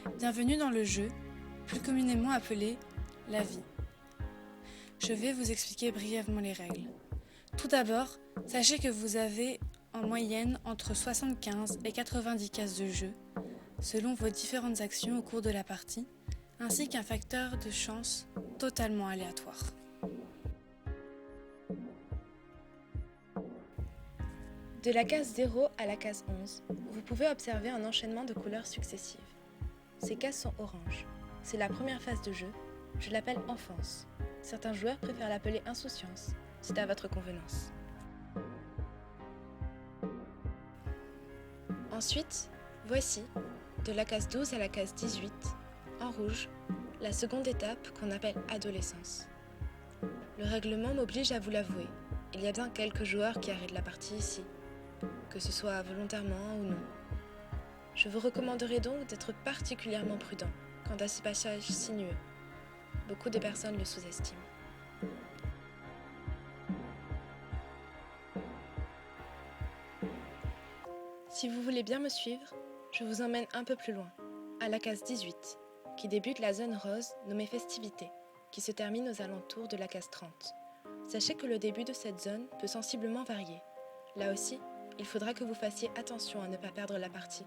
Bienvenue dans le jeu, plus communément appelé la vie. Je vais vous expliquer brièvement les règles. Tout d'abord, sachez que vous avez en moyenne entre 75 et 90 cases de jeu, selon vos différentes actions au cours de la partie, ainsi qu'un facteur de chance totalement aléatoire. De la case 0 à la case 11, vous pouvez observer un enchaînement de couleurs successives. Ces cases sont oranges. C'est la première phase de jeu. Je l'appelle enfance. Certains joueurs préfèrent l'appeler insouciance. C'est à votre convenance. Ensuite, voici, de la case 12 à la case 18, en rouge, la seconde étape qu'on appelle adolescence. Le règlement m'oblige à vous l'avouer. Il y a bien quelques joueurs qui arrêtent la partie ici, que ce soit volontairement ou non. Je vous recommanderais donc d'être particulièrement prudent quant à ce passage sinueux. Beaucoup de personnes le sous-estiment. Si vous voulez bien me suivre, je vous emmène un peu plus loin, à la case 18, qui débute la zone rose nommée Festivités, qui se termine aux alentours de la case 30. Sachez que le début de cette zone peut sensiblement varier. Là aussi, il faudra que vous fassiez attention à ne pas perdre la partie.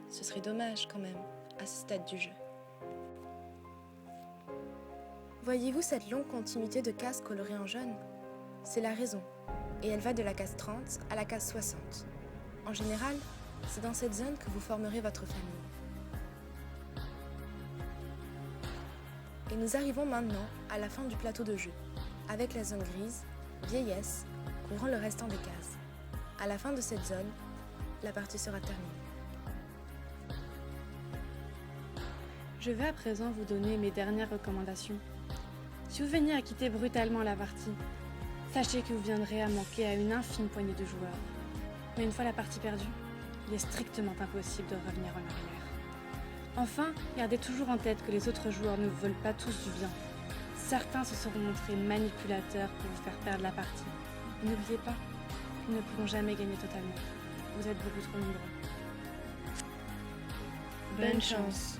Ce serait dommage quand même, à ce stade du jeu. Voyez-vous cette longue continuité de cases colorées en jaune ? C'est la raison, et elle va de la case 30 à la case 60. En général, c'est dans cette zone que vous formerez votre famille. Et nous arrivons maintenant à la fin du plateau de jeu, avec la zone grise, vieillesse, couvrant le restant des cases. À la fin de cette zone, la partie sera terminée. Je vais à présent vous donner mes dernières recommandations. Si vous veniez à quitter brutalement la partie, sachez que vous viendrez à manquer à une infime poignée de joueurs. Mais une fois la partie perdue, il est strictement impossible de revenir en arrière. Enfin, gardez toujours en tête que les autres joueurs ne vous veulent pas tous du bien. Certains se seront montrés manipulateurs pour vous faire perdre la partie. Et n'oubliez pas, ils ne pourront jamais gagner totalement. Vous êtes beaucoup trop nombreux. Bonne chance.